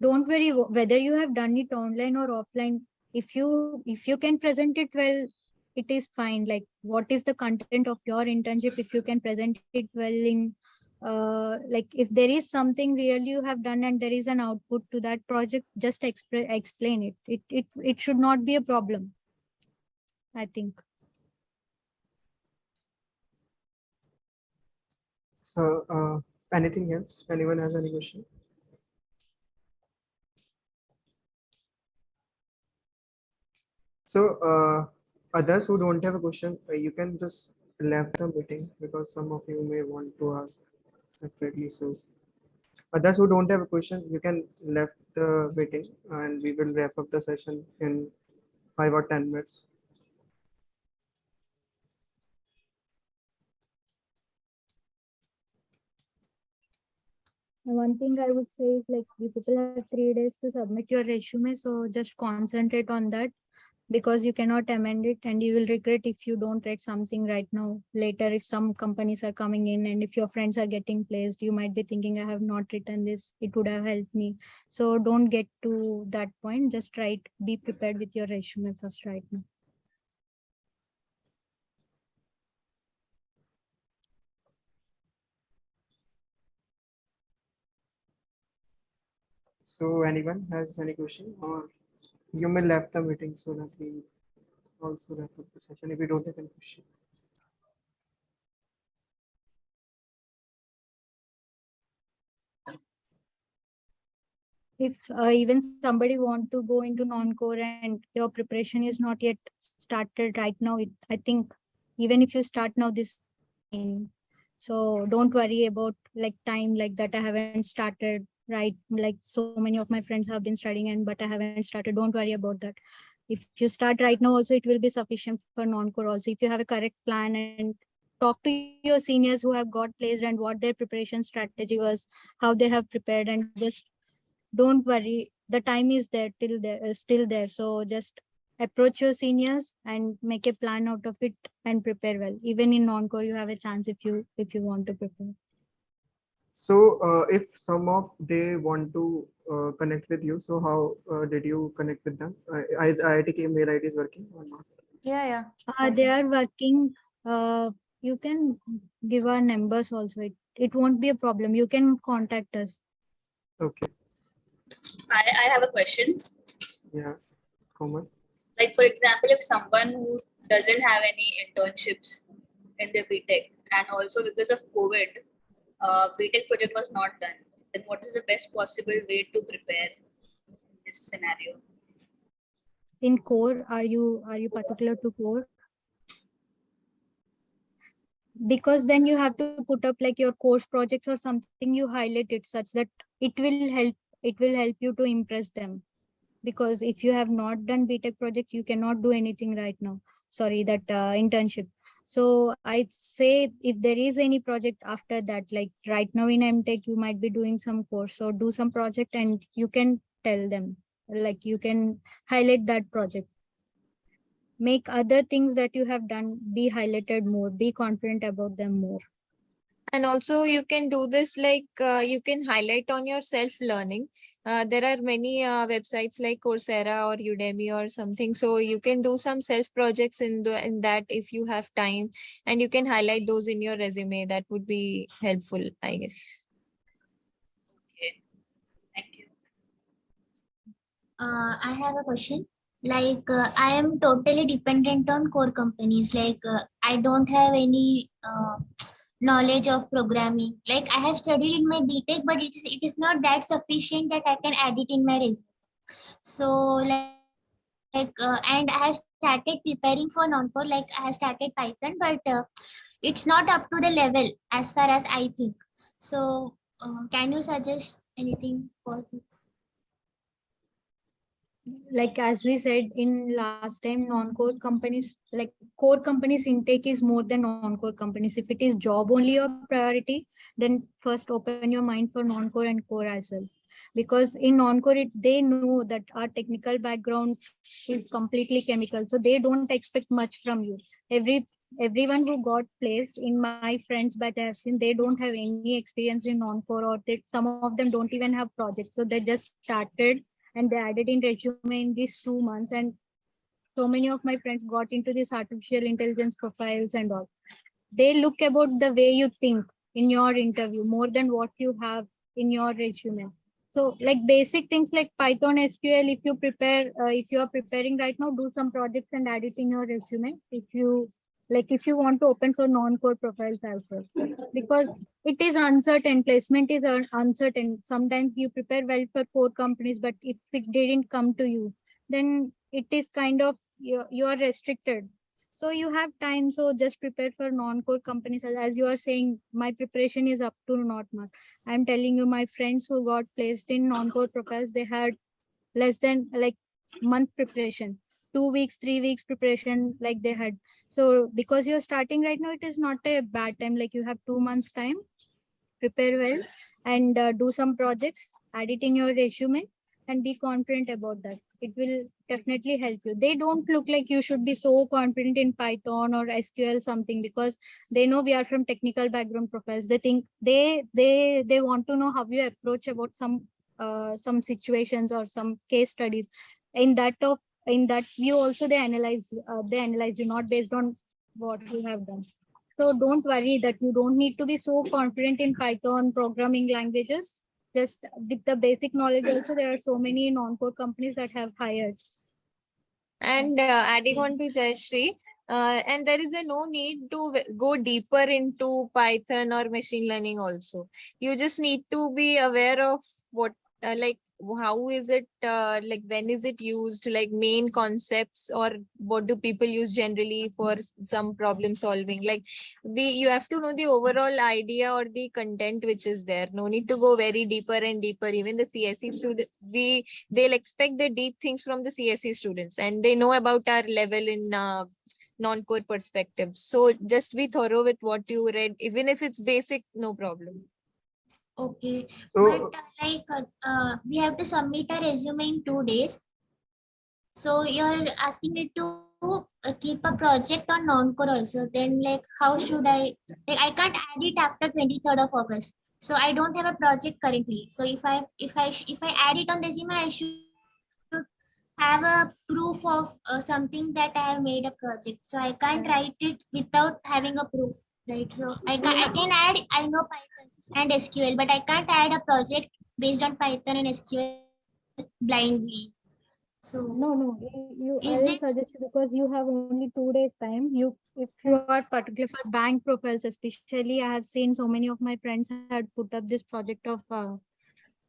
Don't worry whether you have done it online or offline. If you can present it well, it is fine. Like what is the content of your internship? If you can present it well in like if there is something real you have done and there is an output to that project, just explain it. It should not be a problem, I think. so anything else? Anyone has any question? So, others who don't have a question, you can just left the meeting because some of you may want to ask separately. So, others who don't have a question, you can left the meeting, and we will wrap up the session in 5 or 10 minutes. One thing I would say is like you people have 3 days to submit your resume, so just concentrate on that. because you cannot amend it, and you will regret if you don't write something right now. Later, if some companies are coming in and if your friends are getting placed, you might be thinking, I have not written this, it would have helped me. So don't get to that point. Just write, be prepared with your resume first right now. So anyone has any question, or you may left the meeting so that we also wrap up the session if you don't have any question. If even somebody want to go into non-core and your preparation is not yet started right now, I think even if you start now, this fine. So don't worry about like time like that. I haven't started, right? Like so many of my friends have been studying and but I haven't started. Don't worry about that. If you start right now also, it will be sufficient for non-core also. If you have a correct plan and talk to your seniors who have got placed and what their preparation strategy was, how they have prepared, and just don't worry, the time is there till there still there. So just approach your seniors and make a plan out of it and prepare well. Even in non-core, you have a chance if you want to prepare. So if some of they want to connect with you, so how did you connect with them? Is IIT mail ID is working or not? Yeah. They are working. You can give our numbers also. It won't be a problem. You can contact us. Okay, I have a question. yeah, common. Like, for example, if someone who doesn't have any internships in their BTech, and also because of COVID, BTech project was not done, then what is the best possible way to prepare in this scenario? In core, are you particular to core? Because then you have to put up like your course projects or something, you highlight it such that it will help you to impress them. Because if you have not done BTech project, you cannot do anything right now. Sorry, that internship. So I'd say if there is any project after that, like right now in MTech, you might be doing some course, so do some project and you can tell them, like you can highlight that project. Make other things that you have done be highlighted more, be confident about them more. And also you can do this like you can highlight on your self-learning. There are many websites like Coursera or Udemy or something. So you can do some self projects in that if you have time, and you can highlight those in your resume. That would be helpful, I guess. Okay, thank you. I have a question. Like, I am totally dependent on core companies. Like, I don't have any knowledge of programming. Like, I have studied in my BTech, but it is not that sufficient that I can add it in my resume. So, and I have started preparing for non-core. Like, I have started Python, but it's not up to the level as far as I think. So, can you suggest anything for this? Like as we said in last time, non-core companies, like core companies intake is more than non-core companies. If it is job only your priority, then first open your mind for non-core and core as well. Because in non-core, they know that our technical background is completely chemical, so they don't expect much from you. Everyone who got placed in my friends batch I have seen, they don't have any experience in non-core, or some of them don't even have projects. So they just started and they added in resume in these 2 months, and so many of my friends got into this artificial intelligence profiles and all. They look about the way you think in your interview more than what you have in your resume. So like basic things like Python, SQL, if you prepare, if you are preparing right now, do some projects and add it in your resume. If you want to open for non-core profiles as well, because it is uncertain, placement is uncertain. Sometimes you prepare well for 4 companies, but if it didn't come to you, then it is kind of, you are restricted. So you have time, so just prepare for non-core companies. As you are saying, my preparation is up to not much. I'm telling you, my friends who got placed in non-core profiles, they had less than like month preparation, 2 weeks, 3 weeks preparation, like they had. So because you're starting right now, it is not a bad time. Like you have 2 months time, prepare well and do some projects, add it in your resume and be confident about that. it will definitely help you. They don't look like you should be so confident in Python or SQL something, because they know we are from technical background profiles. They think they want to know how you approach about some situations or some case studies. In that view also, they analyze you not based on what you have done. So don't worry that you don't need to be so confident in Python programming languages. Just with the basic knowledge also, there are so many non-core companies that have hired. And adding on to Jayashree, and there is no need to go deeper into Python or machine learning also. You just need to be aware of what, like, how is it, like, when is it used, like main concepts, or what do people use generally for some problem solving. Like, you have to know the overall idea or the content which is there. No need to go very deeper and deeper. Even the CSE student, they'll expect the deep things from the CSE students, and they know about our level in non-core perspective. So just be thorough with what you read, even if it's basic, no problem. Okay, So but we have to submit a resume in 2 days. So you're asking me to keep a project on non-core also. Then like, how should I can't add it after 23rd of August. So I don't have a project currently. So if I add it on resume, I should have a proof of something that I have made a project. So I can't write it without having a proof, right? So I can add, I know Python and SQL, but I can't add a project based on Python and SQL blindly. So No, I is will it suggest you, because you have only 2 days time. If you are particular for bank profiles, especially, I have seen so many of my friends had put up this project of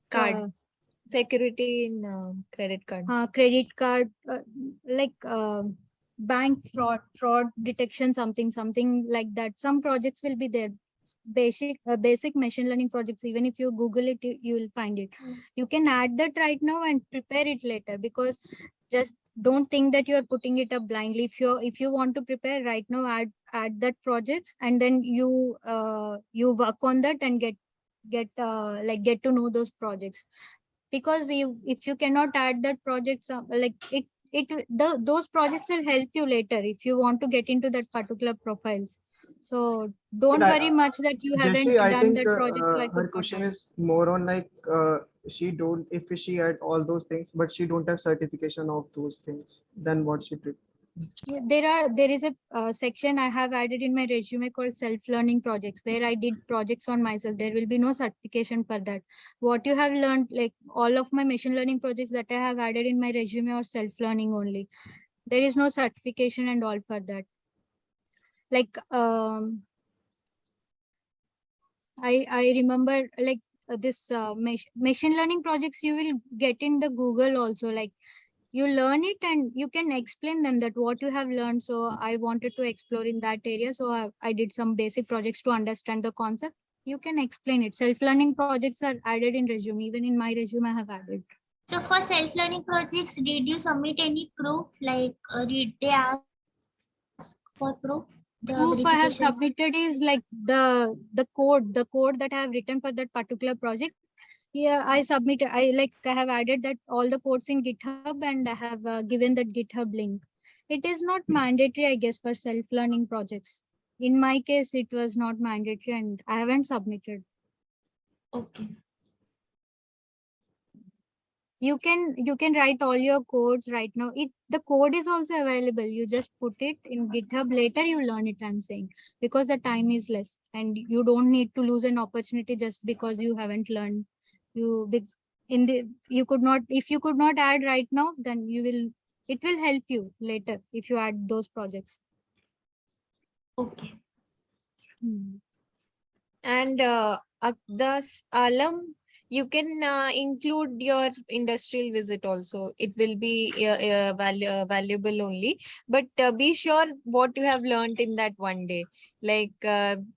Card security in credit card. credit card, like bank fraud detection, something like that. Some projects will be there. Basic machine learning projects. Even if you Google it, you will find it. You can add that right now and prepare it later, because just don't think that you are putting it up blindly. If you want to prepare right now, add that projects, and then you work on that and get to know those projects. Because if you cannot add that projects, like those projects will help you later if you want to get into that particular profiles. So don't But worry much that you haven't Jesse, I done think that project, so I her could question not add. is more on like she don't, if she had all those things, but she don't have certification of those things, then what she did. Yeah, there is a section I have added in my resume called self-learning projects, where I did projects on myself. There will be no certification for that. What you have learned, like all of my machine learning projects that I have added in my resume, are self-learning only. There is no certification and all for that. Like I remember, like this machine learning projects you will get in the Google also. Like you learn it and you can explain them that what you have learned. So I wanted to explore in that area, so I did some basic projects to understand the concept. You can explain it. Self-learning projects are added in resume. Even in my resume I have added. so for self-learning projects, did you submit any proof? Like did they ask for proof? The Proof I have verification. submitted is like the code that I have written for that particular project. Yeah, I submitted. I have added that all the codes in GitHub, and I have given that GitHub link. It is not mandatory, I guess, for self-learning projects. In my case, it was not mandatory, and I haven't submitted. Okay. You can write all your codes right now. The code is also available. You just put it in GitHub. Later you learn it, I'm saying, because the time is less, and you don't need to lose an opportunity just because you haven't learned. You could not, if you could not add right now, then it will help you later if you add those projects. Okay. And the alum, you can include your industrial visit also. It will be valuable only. But be sure what you have learned in that one day. Like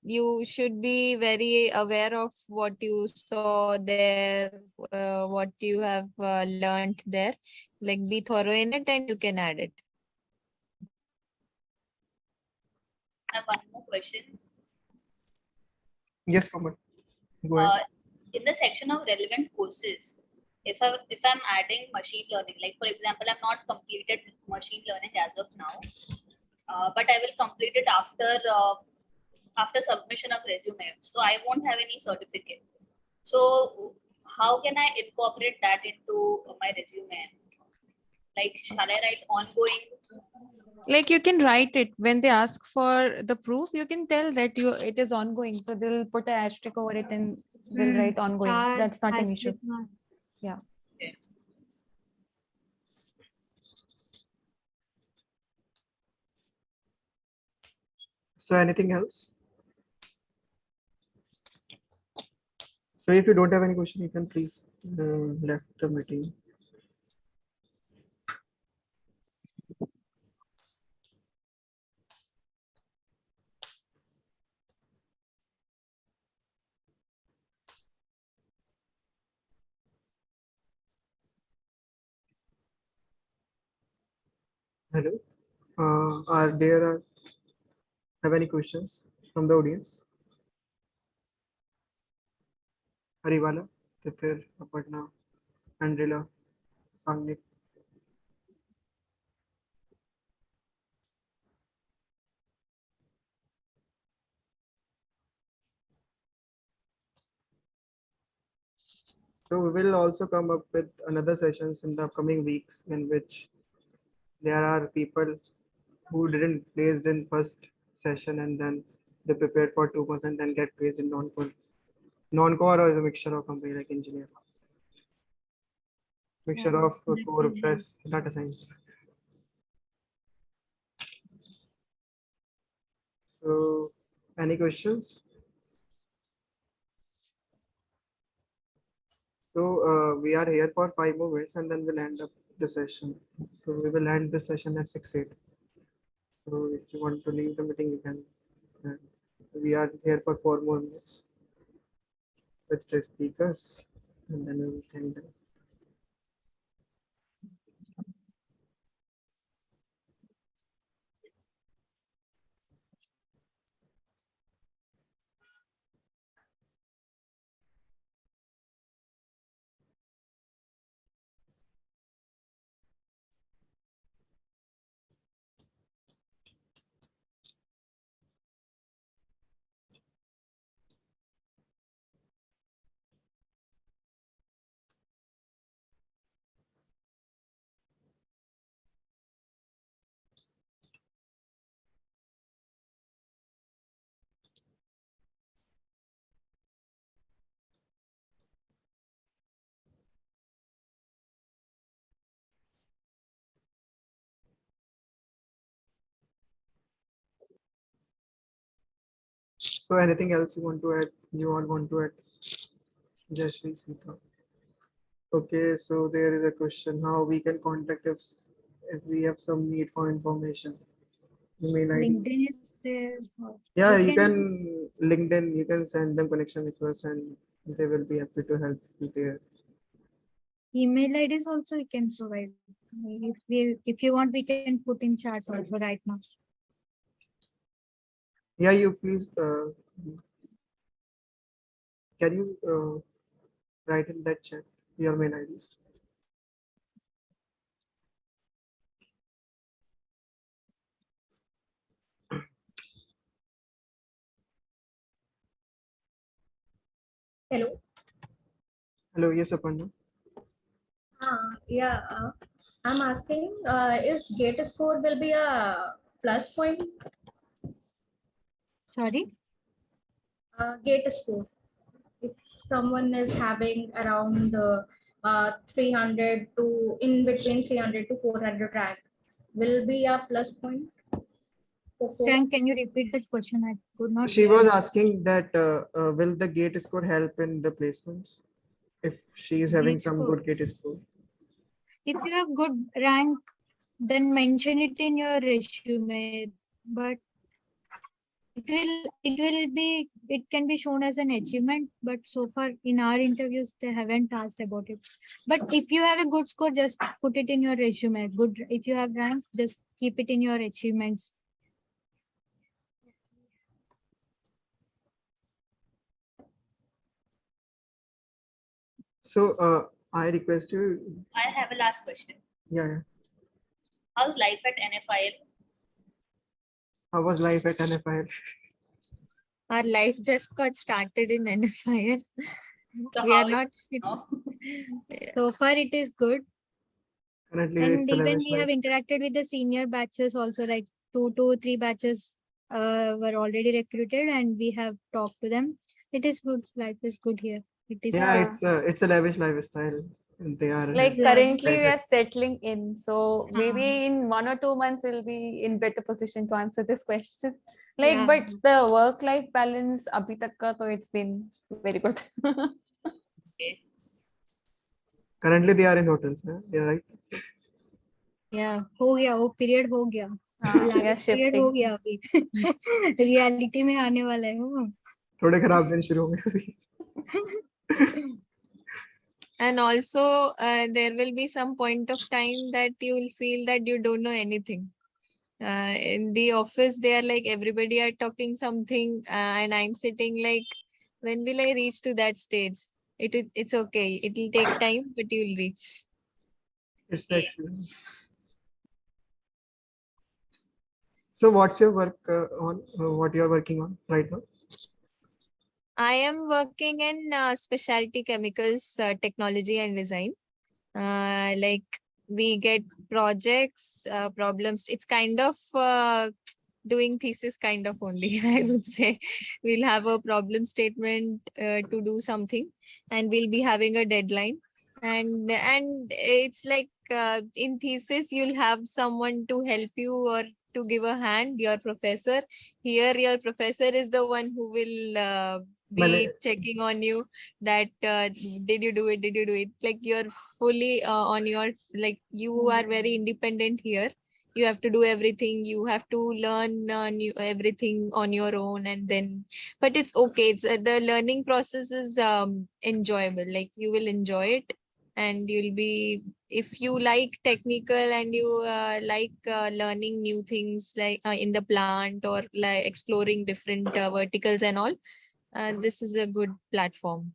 you should be very aware of what you saw there, what you have learned there. Like be thorough in it, and you can add it. I have one more question. Yes, Kamal. Go ahead. In the section of relevant courses, if I'm adding machine learning, like for example, I'm not completed machine learning as of now, but I will complete it after submission of resume. So I won't have any certificate. So how can I incorporate that into my resume? Like, shall I write ongoing? Like you can write it when they ask for the proof, you can tell that it is ongoing. So they'll put an asterisk over it and they'll write ongoing. Star That's not an has issue. been marked. Yeah. So anything else? So if you don't have any question, you can please left the meeting. Hello. Are there have any questions from the audience? Hariwala, Titir, Aparna, Andrila, Sangnik. So we will also come up with another sessions in the upcoming weeks in which there are people who didn't placed in first session and then they prepared for 2 months and then get placed in non-core. Non-core or is a mixture of company like engineer. Mixture Yeah, of that core will plus data science. So any questions? So we are here for 5 more minutes and then we'll end up the session. So we will end the session at 6:08. So if you want to leave the meeting, you can. uh, we are here for 4 more minutes with the speakers and then we will thank them. So anything else you want to add? You all want to add? Jashri Sita. Okay, so there is a question how we can contact if we have some need for information. Email ID. LinkedIn is there. Yeah, you can LinkedIn. You can send them connection request and they will be happy to help you there. Email IDs also you can provide. If you want, we can put in chat also right now. Yeah, you please. Can you write in that chat your mail IDs? Hello. Hello, yes, Aparna. Yeah, I'm asking, is GATE score will be a plus point? Sorry. GATE score. If someone is having around 300 to in between 300 to 400 rank, will be a plus point? Frank, can you repeat that question? I could not. She was asking that will the GATE score help in the placements if she is having GATE some score. good GATE score? If you have good rank, then mention it in your resume. But it can be shown as an achievement, but so far in our interviews they haven't asked about it. But if you have a good score, just put it in your resume. Good. If you have ranks, just keep it in your achievements. So I request you. I have a last question. Yeah. How's life at NFIL? How was life at NFIL? Our life just got started in NFIL. So We how are not. now? So far, it is good. Currently, And it's a even lavish we have life. interacted with the senior batches also, like 2 to 3 batches were already recruited, and we have talked to them. It is good. Life is good here. It is Yeah, Yeah. it's a lavish lifestyle. And they are Like Yeah. currently we very are settling in. So maybe Uh, in 1 or 2 months we'll be in better position to answer this question. Like, yeah. but the work-life balance, abhi tak ka, so it's been very good. currently they are in hotels. You're right. Yeah, हो गया वो period हो गया We are lavish period हो shifting. गया अभी reality में आने वाला है वो थोड़े खराब दिन शुरू हो गए अभी. And also, there will be some point of time that you will feel that you don't know anything. In the office, they are like everybody are talking something, and I'm sitting like, when will I reach to that stage? It's okay. It will take time, but you'll reach. It's the experience. So what's your work on? What you are working on right now? I am working in specialty chemicals, technology and design. Like we get projects, problems. It's kind of doing thesis kind of only. I would say we'll have a problem statement to do something, and we'll be having a deadline. And it's like in thesis you'll have someone to help you or to give a hand. Your professor here, your professor is the one who will be मैंने checking on you that did you do it, did you do it, like you're fully on your, like you are very independent here. You have to do everything, you have to learn new everything on your own, and then but it's okay. It's the learning process is enjoyable, like you will enjoy it. And you'll be, if you like technical and you like learning new things, like in the plant or like exploring different verticals and all, this is a good platform.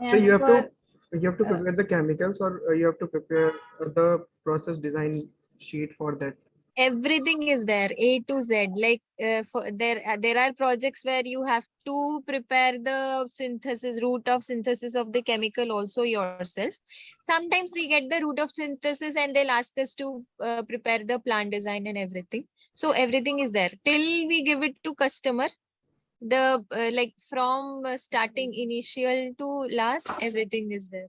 So As for you have to prepare the chemicals, or you have to prepare the process design sheet for that. Everything is there, A to Z. Like for there are projects where you have to prepare the synthesis, route of synthesis of the chemical also yourself. Sometimes we get the route of synthesis and they'll ask us to prepare the plant design and everything. So everything is there till we give it to customer. The like from starting initial to last, everything is there.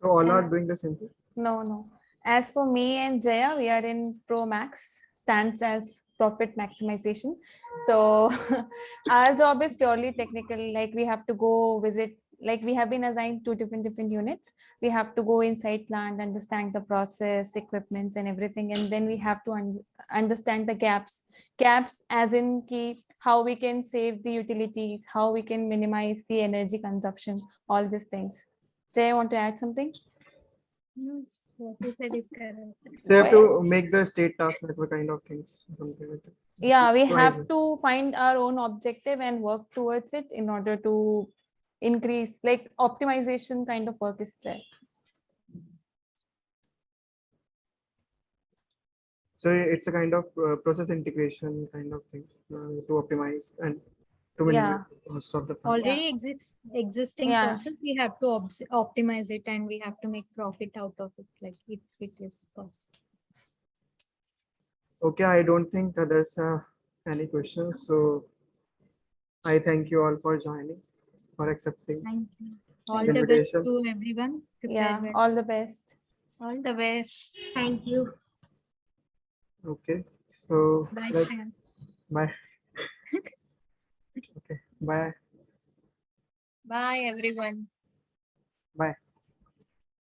So all are uh, doing the same thing. no. As for me and Jaya, we are in Pro Max, stands as profit maximization. So our job is purely technical. Like we have to go visit, like we have been assigned to different units. We have to go inside plant, understand the process, equipments and everything. And then we have to understand the gaps. Gaps as in key, how we can save the utilities, how we can minimize the energy consumption, all these things. Jaya, want to add something? No, what you said is correct. So you have Well, to make the state task network kind of things. Something like that. yeah, we So have to find our own objective and work towards it in order to increase, like optimization kind of work is there. So it's a kind of process integration kind of thing to optimize and to minimize the cost of the plant. Already existing Yeah. process, we have to optimize it, and we have to make profit out of it, like if it is possible. Okay, I don't think that there's any questions. So I thank you all for joining, for accepting Thank you. All Thank the you. best invitation. to everyone. Prepare Yeah, well. all the best. All the best. Thank you. Okay, so Bye, let's Shreya. bye. Okay, bye. Bye everyone. Bye.